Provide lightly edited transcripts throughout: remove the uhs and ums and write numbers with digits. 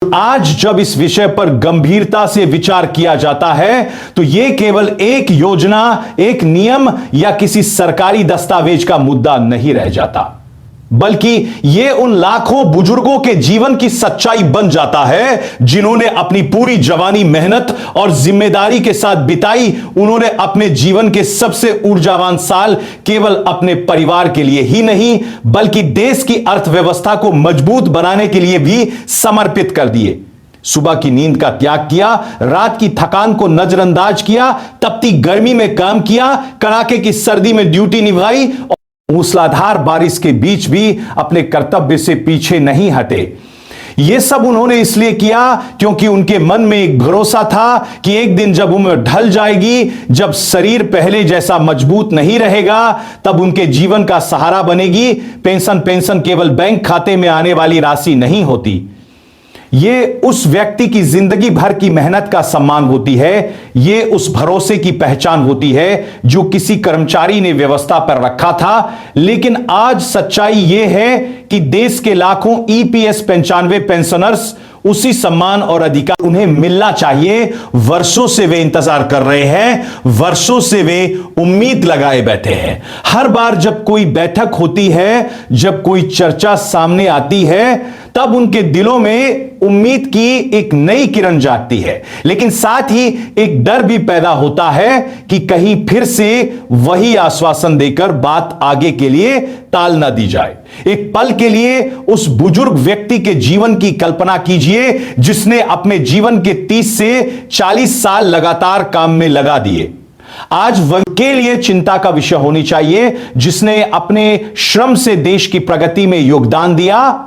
आज जब इस विषय पर गंभीरता से विचार किया जाता है तो यह केवल एक योजना, एक नियम या किसी सरकारी दस्तावेज का मुद्दा नहीं रह जाता, बल्कि यह उन लाखों बुजुर्गों के जीवन की सच्चाई बन जाता है जिन्होंने अपनी पूरी जवानी मेहनत और जिम्मेदारी के साथ बिताई। उन्होंने अपने जीवन के सबसे ऊर्जावान साल केवल अपने परिवार के लिए ही नहीं बल्कि देश की अर्थव्यवस्था को मजबूत बनाने के लिए भी समर्पित कर दिए। सुबह की नींद का त्याग किया, रात की थकान को नजरअंदाज किया, तपती गर्मी में काम किया, कड़ाके की सर्दी में ड्यूटी निभाई और मूसलाधार बारिश के बीच भी अपने कर्तव्य से पीछे नहीं हटे। यह सब उन्होंने इसलिए किया क्योंकि उनके मन में एक भरोसा था कि एक दिन जब उम्र ढल जाएगी, जब शरीर पहले जैसा मजबूत नहीं रहेगा, तब उनके जीवन का सहारा बनेगी। पेंशन केवल बैंक खाते में आने वाली राशि नहीं होती, ये उस व्यक्ति की जिंदगी भर की मेहनत का सम्मान होती है। ये उस भरोसे की पहचान होती है जो किसी कर्मचारी ने व्यवस्था पर रखा था। लेकिन आज सच्चाई ये है कि देश के लाखों ईपीएस 95 पेंशनर्स उसी सम्मान और अधिकार उन्हें मिलना चाहिए। वर्षों से वे इंतजार कर रहे हैं, वर्षों से वे उम्मीद लगाए बैठे हैं। हर बार जब कोई बैठक होती है, जब कोई चर्चा सामने आती है, तब उनके दिलों में उम्मीद की एक नई किरण जागती है, लेकिन साथ ही एक डर भी पैदा होता है कि कहीं फिर से वही आश्वासन देकर बात आगे के लिए टाल ना दी जाए। एक पल के लिए उस बुजुर्ग व्यक्ति के जीवन की कल्पना कीजिए जिसने अपने जीवन के 30 से 40 साल लगातार काम में लगा दिए। आज वह के लिए चिंता का विषय होनी चाहिए जिसने अपने श्रम से देश की प्रगति में योगदान दिया।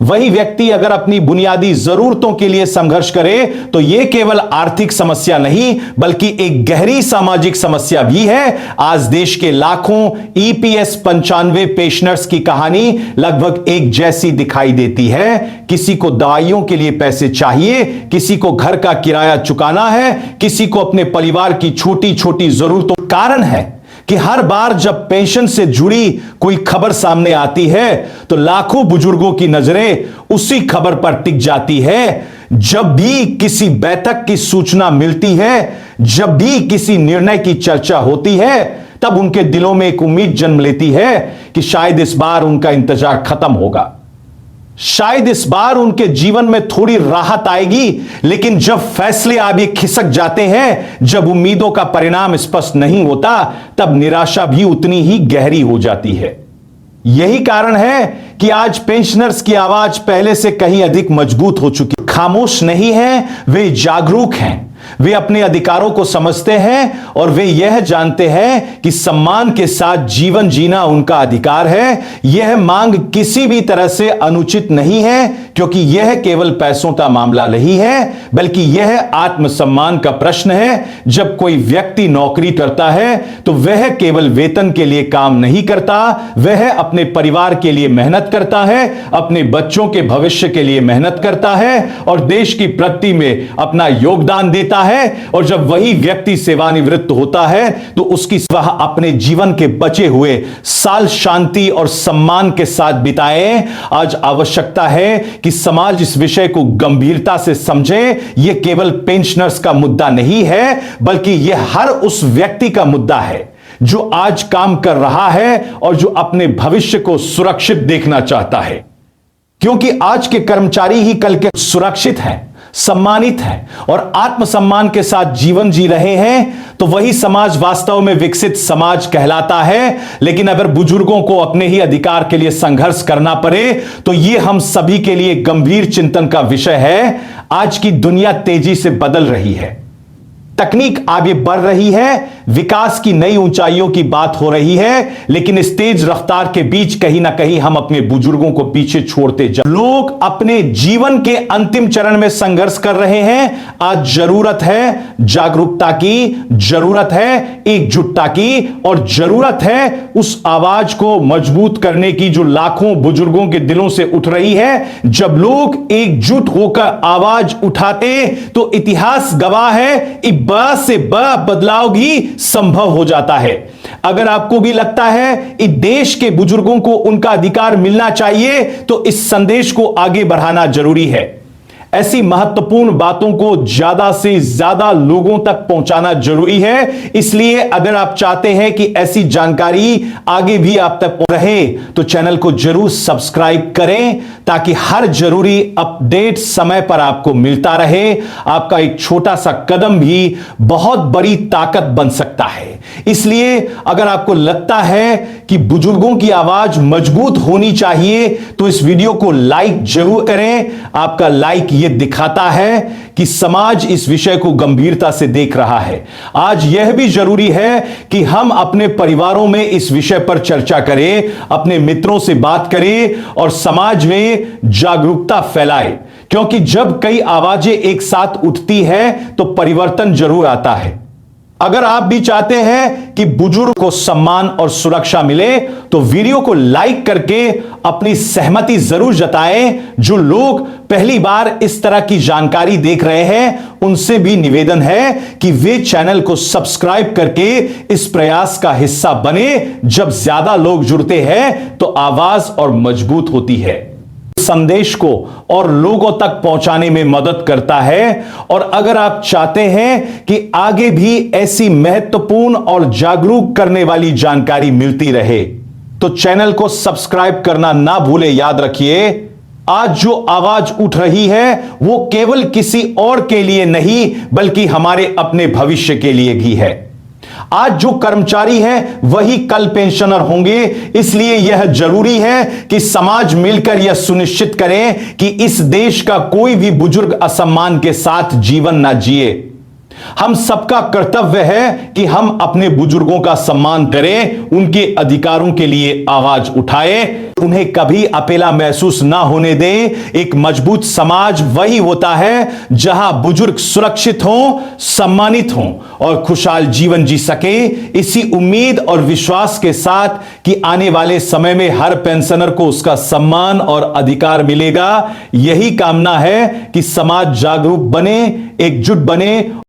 वही व्यक्ति अगर अपनी बुनियादी जरूरतों के लिए संघर्ष करे तो यह केवल आर्थिक समस्या नहीं बल्कि एक गहरी सामाजिक समस्या भी है। आज देश के लाखों ईपीएस 95 पेंशनर्स की कहानी लगभग एक जैसी दिखाई देती है। किसी को दवाइयों के लिए पैसे चाहिए, किसी को घर का किराया चुकाना है, किसी को अपने परिवार की छोटी छोटी जरूरतों। कारण है कि हर बार जब पेंशन से जुड़ी कोई खबर सामने आती है तो लाखों बुजुर्गों की नजरें उसी खबर पर टिक जाती है। जब भी किसी बैठक की सूचना मिलती है, जब भी किसी निर्णय की चर्चा होती है, तब उनके दिलों में एक उम्मीद जन्म लेती है कि शायद इस बार उनका इंतजार खत्म होगा, शायद इस बार उनके जीवन में थोड़ी राहत आएगी। लेकिन जब फैसले आगे खिसक जाते हैं, जब उम्मीदों का परिणाम स्पष्ट नहीं होता, तब निराशा भी उतनी ही गहरी हो जाती है। यही कारण है कि आज पेंशनर्स की आवाज पहले से कहीं अधिक मजबूत हो चुकी। खामोश नहीं है, वे जागरूक हैं। वे अपने अधिकारों को समझते हैं और वे यह जानते हैं कि सम्मान के साथ जीवन जीना उनका अधिकार है। यह मांग किसी भी तरह से अनुचित नहीं है क्योंकि यह केवल पैसों का मामला नहीं है बल्कि यह आत्मसम्मान का प्रश्न है। जब कोई व्यक्ति नौकरी करता है तो वह केवल वेतन के लिए काम नहीं करता, वह अपने परिवार के लिए मेहनत करता है, अपने बच्चों के भविष्य के लिए मेहनत करता है और देश की प्रगति में अपना योगदान देता है। और जब वही व्यक्ति सेवानिवृत्त होता है तो उसकी वह अपने जीवन के बचे हुए साल शांति और सम्मान के साथ बिताए। आज आवश्यकता है कि समाज इस विषय को गंभीरता से समझे। यह केवल पेंशनर्स का मुद्दा नहीं है बल्कि यह हर उस व्यक्ति का मुद्दा है जो आज काम कर रहा है और जो अपने भविष्य को सुरक्षित देखना चाहता है, क्योंकि आज के कर्मचारी ही कल के सुरक्षित हैं, सम्मानित हैं और आत्मसम्मान के साथ जीवन जी रहे हैं तो वही समाज वास्तव में विकसित समाज कहलाता है। लेकिन अगर बुजुर्गों को अपने ही अधिकार के लिए संघर्ष करना पड़े तो यह हम सभी के लिए गंभीर चिंतन का विषय है। आज की दुनिया तेजी से बदल रही है, तकनीक आगे बढ़ रही है, विकास की नई ऊंचाइयों की बात हो रही है, लेकिन इस तेज रफ्तार के बीच कहीं ना कहीं हम अपने बुजुर्गों को पीछे छोड़ते जा। लोग अपने जीवन के अंतिम चरण में संघर्ष कर रहे हैं। आज जरूरत है जागरूकता की, जरूरत है एकजुटता की और जरूरत है उस आवाज को मजबूत करने की जो लाखों बुजुर्गों के दिलों से उठ रही है। जब लोग एकजुट होकर आवाज उठाते तो इतिहास गवाह है बड़ा से बड़ा बदलाव भी संभव हो जाता है। अगर आपको भी लगता है कि देश के बुजुर्गों को उनका अधिकार मिलना चाहिए तो इस संदेश को आगे बढ़ाना जरूरी है। ऐसी महत्वपूर्ण बातों को ज्यादा से ज्यादा लोगों तक पहुंचाना जरूरी है। इसलिए अगर आप चाहते हैं कि ऐसी जानकारी आगे भी आप तक रहे तो चैनल को जरूर सब्सक्राइब करें, ताकि हर जरूरी अपडेट समय पर आपको मिलता रहे। आपका एक छोटा सा कदम भी बहुत बड़ी ताकत बन सकता है। इसलिए अगर आपको लगता है कि बुजुर्गों की आवाज मजबूत होनी चाहिए तो इस वीडियो को लाइक जरूर करें। आपका लाइक यह दिखाता है कि समाज इस विषय को गंभीरता से देख रहा है। आज यह भी जरूरी है कि हम अपने परिवारों में इस विषय पर चर्चा करें, अपने मित्रों से बात करें और समाज में जागरूकता फैलाएं, क्योंकि जब कई आवाजें एक साथ उठती हैं तो परिवर्तन जरूर आता है। अगर आप भी चाहते हैं कि बुजुर्ग को सम्मान और सुरक्षा मिले तो वीडियो को लाइक करके अपनी सहमति जरूर जताएं। जो लोग पहली बार इस तरह की जानकारी देख रहे हैं उनसे भी निवेदन है कि वे चैनल को सब्सक्राइब करके इस प्रयास का हिस्सा बने। जब ज्यादा लोग जुड़ते हैं तो आवाज और मजबूत होती है, संदेश को और लोगों तक पहुंचाने में मदद करता है। और अगर आप चाहते हैं कि आगे भी ऐसी महत्वपूर्ण और जागरूक करने वाली जानकारी मिलती रहे तो चैनल को सब्सक्राइब करना ना भूले। याद रखिए, आज जो आवाज उठ रही है वो केवल किसी और के लिए नहीं बल्कि हमारे अपने भविष्य के लिए भी है। आज जो कर्मचारी हैं वही कल पेंशनर होंगे। इसलिए यह जरूरी है कि समाज मिलकर यह सुनिश्चित करें कि इस देश का कोई भी बुजुर्ग असम्मान के साथ जीवन ना जिए। हम सबका कर्तव्य है कि हम अपने बुजुर्गों का सम्मान करें, उनके अधिकारों के लिए आवाज उठाएं, उन्हें कभी अकेला महसूस ना होने दें। एक मजबूत समाज वही होता है जहां बुजुर्ग सुरक्षित हों, सम्मानित हों और खुशहाल जीवन जी सके। इसी उम्मीद और विश्वास के साथ कि आने वाले समय में हर पेंशनर को उसका सम्मान और अधिकार मिलेगा, यही कामना है कि समाज जागरूक बने, एकजुट बने